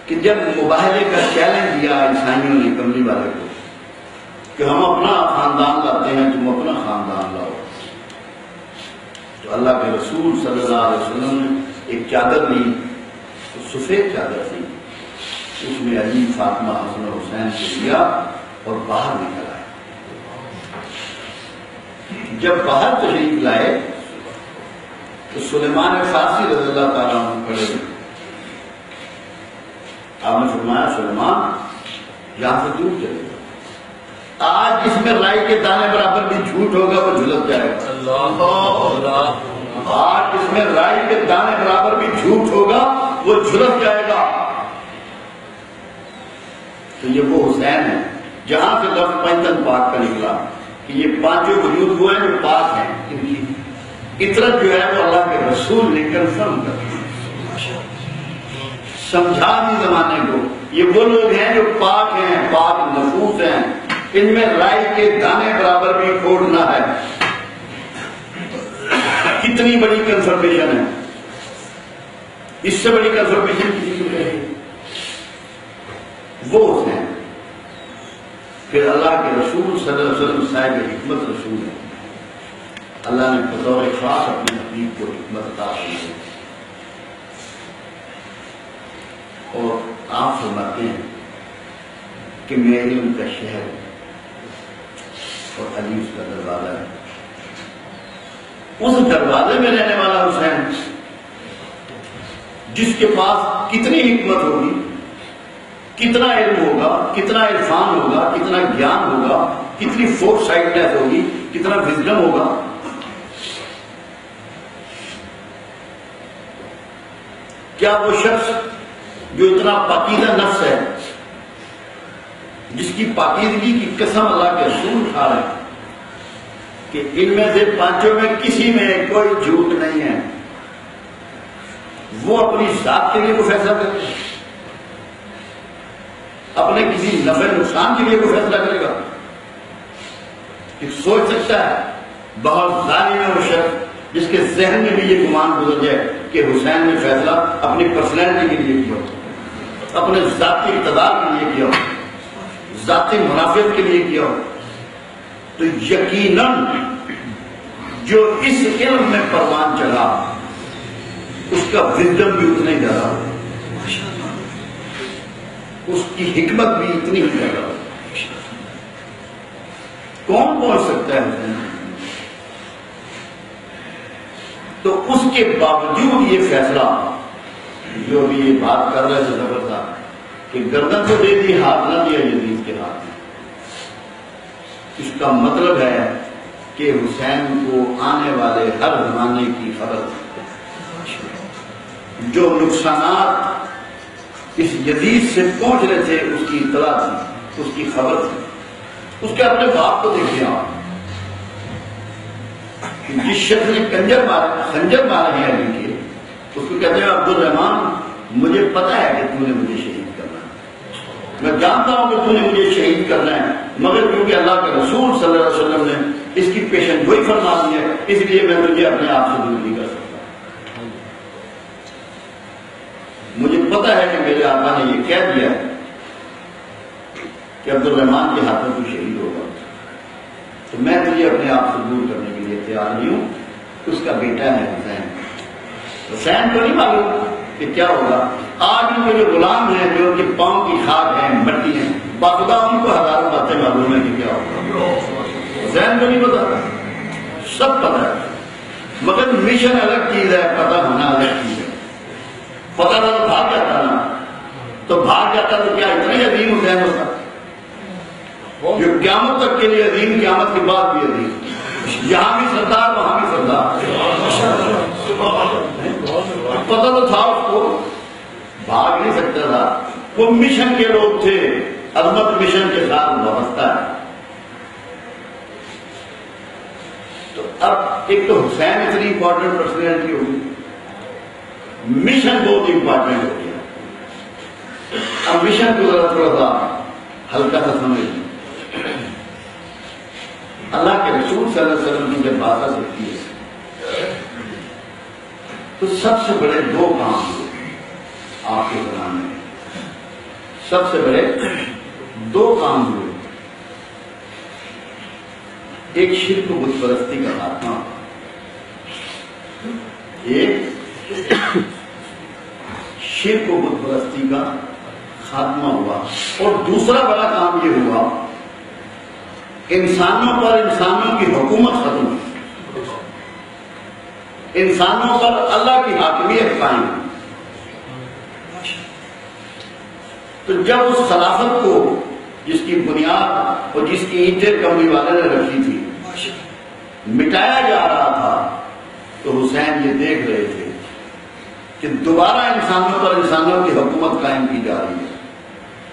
کہ جب مباہلے کا چیلنج دیا عیسائیوں نے کملی والے کو کہ ہم اپنا خاندان لاتے ہیں، تم اپنا خاندان لاؤ، تو اللہ کے رسول صلی اللہ علیہ وسلم نے ایک چادر لی، سفید چادر تھی، اس میں علی، فاطمہ، حسن اور حسین کو لیا اور باہر نکل آئے۔ جب باہر تشریف لائے تو سلیمان فارسی رضی اللہ تعالیٰ عنہ کھڑے ہوئے۔ آپ نے فرمایا سلیمان یہاں سے دور چلے گا، آج اس میں رائی کے دانے برابر بھی جھوٹ ہوگا وہ جھلک جائے گا۔ آج اس میں رائی کے دانے برابر بھی جھوٹ ہوگا وہ جھلک جائے گا۔ تو یہ وہ حسین ہے جہاں سے لفظ پنجتن پاک کا نکلا کہ یہ پانچوں وجود وہ ہیں جو پاک ہیں، ان کی اطرت جو ہے وہ اللہ کے رسول نے کنفرم کر دی، سمجھا بھی زمانے کو یہ وہ لوگ ہیں جو پاک ہیں، پاک نفوس ہیں، ان میں رائی کے دانے برابر بھی کھوٹ نہ ہے۔ کتنی بڑی کنفرمیشن ہے، اس سے بڑی کنفرمیشن کسی کو نہیں۔ وہ ہیں پھر اللہ کے رسول صلی اللہ علیہ وسلم صاحب حکمت رسول ہے، اللہ نے بطور خاص اپنے حبیب کو حکمت عطا کی ہے، اور آپ فرماتے ہیں کہ میں علم کا شہر اور علی اس کا دروازہ ہے۔ اس دروازے میں رہنے والا حسین جس کے پاس کتنی حکمت ہوگی، کتنا علم ہوگا، کتنا عرفان ہوگا، کتنا گیان ہوگا، کتنی فور سائٹنس ہوگی، کتنا وزڈم ہوگا، کیا وہ شخص جو اتنا پاکیزہ نفس ہے، جس کی پاکیزگی کی قسم اللہ کے رسول کھا رہے ہیں کہ ان میں سے پانچوں میں کسی میں کوئی جھوٹ نہیں ہے، وہ اپنی ذات کے لیے کوئی فیصلہ کرے گا، اپنے کسی نفع نقصان کے لیے کوئی فیصلہ کرے گا؟ کہ سوچ سکتا ہے بہت ظالم ہے وہ شخص جس کے ذہن میں بھی یہ گمان گزر جائے کہ حسین نے فیصلہ اپنی پرسنالٹی کے لیے کیا، اپنے ذاتی اقتدار کے لیے کیا، ذاتی منافعت کے لیے کیا، تو یقیناً جو اس علم میں پروان چلا اس کا وزڈم بھی اتنا ہی زیادہ ہو، اس کی حکمت بھی اتنی ہی زیادہ ہو۔ کون پہنچ سکتا ہے حسین؟ تو اس کے باوجود یہ فیصلہ جو بھی یہ بات کر رہے تھے زبردست کہ گردن کو دے دی، ہاتھ نہ دیا یزید کے ہاتھ میں، اس کا مطلب ہے کہ حسین کو آنے والے ہر زمانے کی خبر، جو نقصانات اس یزید سے پہنچ رہے تھے اس کی اطلاع تھی، اس کی خبر تھی۔ اس کے اپنے باپ کو دیکھیں آپ، جس شخص نے خنجر مارے ہیں علی کے، اس کو کہتے ہیں عبد الرحمان مجھے پتا ہے کہ تو نے مجھے شہید کرنا ہے، میں جانتا ہوں کہ تو نے مجھے شہید کرنا ہے، مگر کیونکہ اللہ کے رسول صلی اللہ علیہ وسلم نے اس کی پیشن گوئی فرما دی ہے، اس لیے میں تجھے اپنے آپ سے دور نہیں کر سکتا۔ مجھے پتا ہے کہ میرے آقا نے یہ کہہ دیا ہے کہ عبد الرحمان کے ہاتھوں تو شہید ہوگا، تو میں تجھے اپنے آپ سے دور کرنے کے لیے تیار نہیں ہوں۔ اس کا بیٹا ہے حسین، حسین کو نہیں معلوم کہ کیا ہوگا۔ آج ان کے جو غلام ہیں، جو ان کے پاؤں کی خاک ہے، مٹی ہے، باخدا ان کو ہزاروں باتیں معلوم ہے کہ کیا ہوگا۔ حسین کو نہیں پتا، سب پتا ہے، مگر مشن الگ چیز ہے، پتہ ہونا الگ چیز ہے۔ پتہ تھا تو بھاگ جاتا نا، تو بھاگ جاتا تو کیا اتنا ہی عظیم حسین ہوتا جو قیامت تک کے لیے عظیم، قیامت کے بعد بھی عظیم، یہاں بھی سردار وہاں بھی سردار۔ پتہ تو تھا اس کو، بھاگ نہیں سکتا تھا، وہ مشن کے لوگ تھے، عظمت مشن کے ساتھ وابستہ ہے۔ تو اب ایک تو حسین اتنی امپورٹنٹ پرسنالٹی ہوگی، مشن بہت امپورٹنٹ ہو گیا۔ اب مشن کو ذرا تھوڑا سا ہلکا سا سمجھ لیں۔ اللہ کے رسول صلی اللہ علیہ وسلم کی جب بات آ سکتی ہے تو سب سے بڑے دو کام ہوئے آپ کے زمانے میں۔ سب سے بڑے دو کام ہوئے. ایک شرک و بت پرستی کا خاتمہ، ایک شرک و بت پرستی کا خاتمہ ہوا، اور دوسرا بڑا کام یہ ہوا انسانوں پر انسانوں کی حکومت ختم ہوئی، انسانوں پر اللہ کی حاکمیت قائم ہوئی. تو جب اس خلافت کو جس کی بنیاد اور جس کی اینٹیں کملی والے نے رکھی تھی مٹایا جا رہا تھا، تو حسین یہ دیکھ رہے تھے کہ دوبارہ انسانوں پر انسانوں کی حکومت قائم کی جا رہی ہے.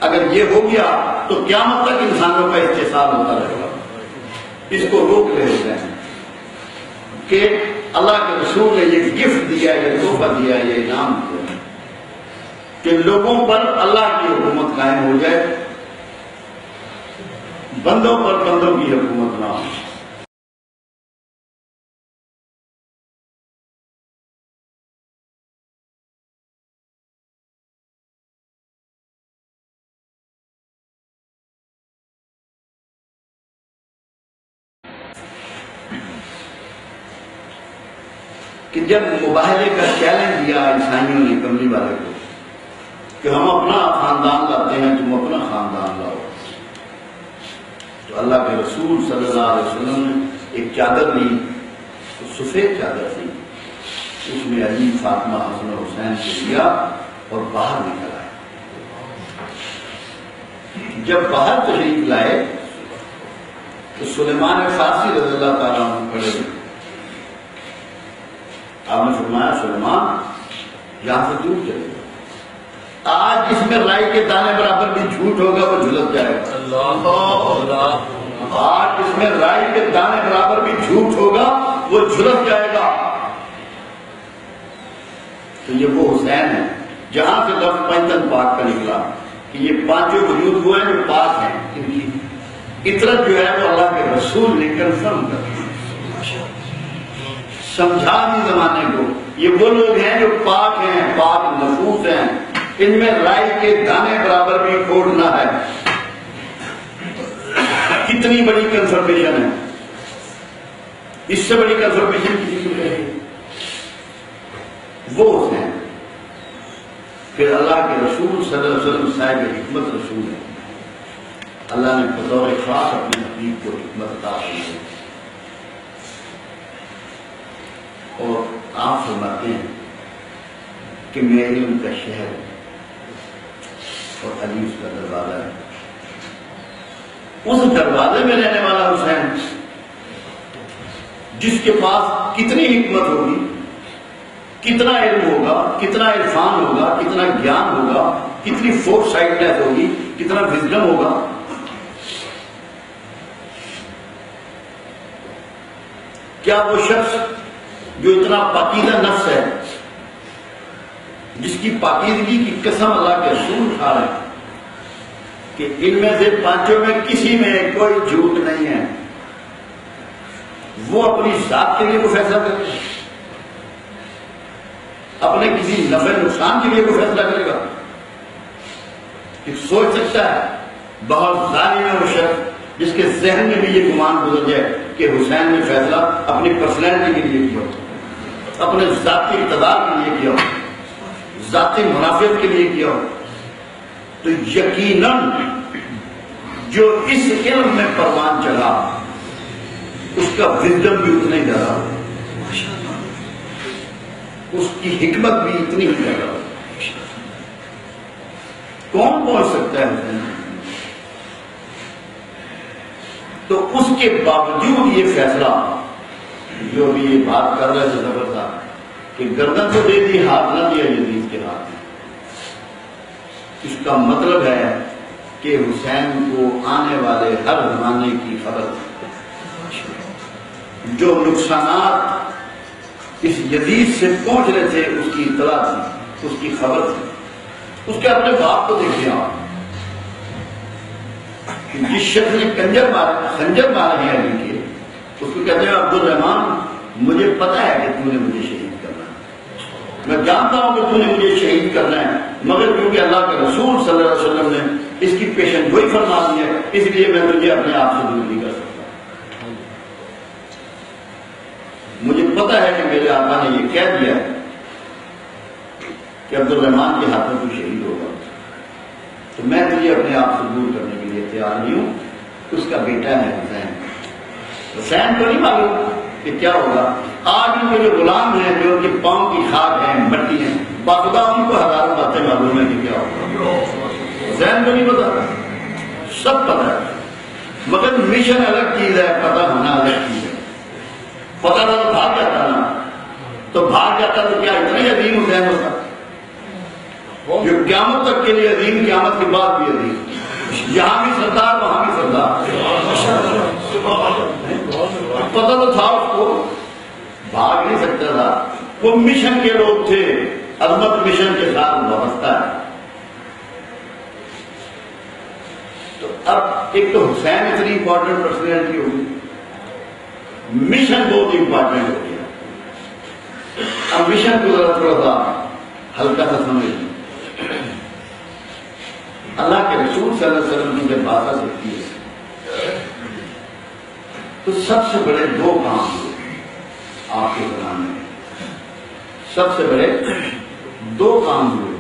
اگر یہ ہو گیا تو قیامت تک انسانوں کا استحصال ہوتا رہے گا. اس کو روک رہے ہیں کہ اللہ کے رسول نے یہ گفٹ دیا ہے، یہ تحفہ دیا ہے، یہ انعام دیا ہے کہ لوگوں پر اللہ کی حکومت قائم ہو جائے، بندوں پر بندوں کی حکومت نہ ہو. کہ جب مباہلے کا چیلنج دیا عیسائیوں نے کملی والے کو کہ ہم اپنا خاندان لاتے ہیں، تم اپنا خاندان لاؤ، تو اللہ کے رسول صلی اللہ علیہ وسلم نے ایک چادر لی، سفید چادر تھی، اس میں علی، فاطمہ، حسن اور حسین کو لیا اور باہر نکل آئے. جب باہر تشریف لائے تو سلیمان فارسی رضی اللہ تعالیٰ عنہ کھڑے ہوئے. آپ نے فرمایا سلیمان یہاں سے دور چلے گا، آج اس میں رائی کے دانے برابر بھی جھوٹ ہوگا وہ جھلس جائے گا. آج اس میں رائی کے دانے برابر بھی جھوٹ ہوگا وہ جھلس جائے گا. تو یہ وہ حسین ہے جہاں سے لفظ پنجتن پاک کا نکلا کہ یہ پانچوں وجود وہ ہیں جو پاک ہیں. ان کی اطرت جو ہے وہ اللہ کے رسول نے کنفرم کر دی، سمجھا بھی زمانے کو یہ وہ لوگ ہیں جو پاک ہیں، پاک نفوس ہیں، ان میں رائی کے دانے برابر بھی کھوٹ نہ ہے. کتنی بڑی کنفرمیشن ہے، اس سے بڑی کنفرمیشن کسی کو نہیں. وہ ہیں پھر اللہ کے رسول صلی اللہ علیہ وسلم صاحب حکمت رسول ہے. اللہ نے بطور خاص اپنے حبیب کو حکمت عطا کی ہے، اور آپ فرماتے ہیں کہ میں علم کا شہر اور علی اس کا دروازہ ہے. اس دروازے میں رہنے والا حسین جس کے پاس کتنی حکمت ہوگی، کتنا علم ہوگا، کتنا عرفان ہوگا، کتنا گیان ہوگا، کتنی فور سائٹنیس ہوگی، کتنا وزڈم ہوگا. کیا وہ شخص جو اتنا پاکیزہ نفس ہے، جس کی پاکیزگی کی قسم اللہ کے رسول اٹھا رہے ہیں کہ ان میں سے پانچوں میں کسی میں کوئی جھوٹ نہیں ہے، وہ اپنی ذات کے لیے کوئی فیصلہ کرے گا، اپنے کسی نفع نقصان کے لیے کوئی فیصلہ کرے گا؟ سوچ سکتا ہے بہت ظالم ہے وہ شخص جس کے ذہن میں بھی یہ گمان گزر جائے کہ حسین نے فیصلہ اپنی پرسنالٹی کے لیے کیا، اپنے ذاتی اقتدار کے لیے کیا، ذاتی منافعت کے لیے کیا. تو یقیناً جو اس علم میں پروان چلا اس کا وزڈم بھی اتنا ہی زیادہ، اس کی حکمت بھی اتنی ہی زیادہ. کون پہنچ سکتا ہے حسین؟ تو اس کے باوجود یہ فیصلہ جو بھی یہ بات کر رہے تھے زبردست کہ گردن تو دے دی، ہاتھ نہ دیا یزید کے ہاتھ میں. اس کا مطلب ہے کہ حسین کو آنے والے ہر زمانے کی خبر، جو نقصانات اس یزید سے پہنچ رہے تھے اس کی اطلاع تھی، اس کی خبر تھی. اس کے اپنے باپ کو دیکھیں آپ، جس شخص نے خنجر مارے ہیں علی کے، اس کو کہتے ہیں عبد الرحمان مجھے پتا ہے کہ تو نے مجھے شہید کرنا. میں جانتا ہوں کہ تو نے مجھے شہید کرنا ہے، مگر کیونکہ اللہ کے رسول صلی اللہ علیہ وسلم نے اس کی پیشن گوئی فرما دی ہے، اس لیے میں تجھے اپنے آپ سے دور نہیں کر سکتا۔ مجھے پتا ہے کہ میرے آقا نے یہ کہہ دیا ہے کہ عبد الرحمن کے ہاتھوں تو شہید ہوگا، تو میں تجھے اپنے آپ سے دور کرنے کے لیے تیار نہیں ہوں۔ اس کا بیٹا ہے حسین۔ حسین کو نہیں معلوم کہ کیا ہوگا۔ آج ان کے جو غلام ہیں، جو ان کے پاؤں کی خاک ہیں، مٹی ہیں، باخدا ان کو ہزاروں باتیں معلوم ہے کہ کیا ہوگا۔ حسین کو نہیں پتا، سب پتا ہے، مگر مشن الگ چیز ہے، پتہ ہونا الگ چیز ہے۔ پتہ تھا تو بھاگ جاتا نا، تو بھاگ جاتا تو کیا اتنا ہی عظیم حسین ہوتا؟ جو قیامت تک کے لیے عظیم، قیامت کے بعد بھی عظیم، یہاں بھی سردار وہاں بھی سردار۔ پتہ تو تھا اس کو، بھاگ نہیں سکتا تھا۔ وہ مشن کے لوگ تھے، عظمت مشن کے ساتھ وابستہ ہے۔ تو اب ایک تو حسین اتنی امپورٹنٹ پرسنالٹی ہوگی، مشن بہت امپورٹنٹ ہو گیا۔ اب مشن کو ذرا تھوڑا سا ہلکا سا سمجھ، اللہ کے رسول صلی اللہ علیہ وسلم کی جب بات آ سکتی ہے تو سب سے بڑے دو کام ہوئے آپ کے زمانے میں، سب سے بڑے دو کام ہوئے۔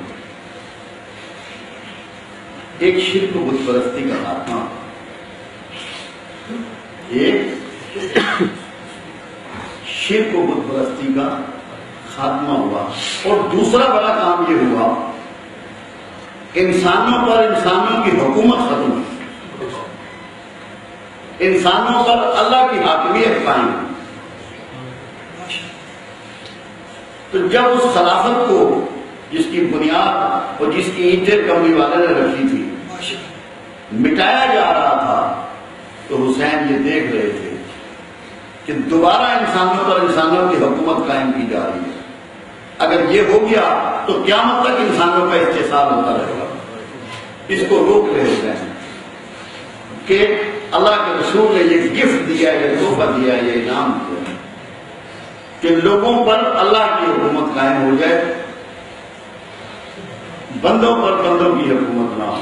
ایک شرک و بت پرستی کا خاتمہ، ایک شرک و بت پرستی کا خاتمہ ہوا، اور دوسرا بڑا کام یہ ہوا انسانوں پر انسانوں کی حکومت ختم ہوئی، انسانوں پر اللہ کی حاکمیت قائم۔ تو جب اس خلافت کو، جس کی بنیاد اور جس کی اینٹیں کملی والے نے رکھی تھی، مٹایا جا رہا تھا، تو حسین یہ دیکھ رہے تھے کہ دوبارہ انسانوں پر انسانوں کی حکومت قائم کی جا رہی ہے۔ اگر یہ ہو گیا تو قیامت تک انسانوں کا استحصال ہوتا رہے گا۔ اس کو روک رہے ہیں کہ اللہ کے رسول نے یہ گفٹ دیا ہے، یہ تحفہ دیا ہے، یہ انعام دیا ہے کہ لوگوں پر اللہ کی حکومت قائم ہو جائے، بندوں پر بندوں کی حکومت نہ ہو۔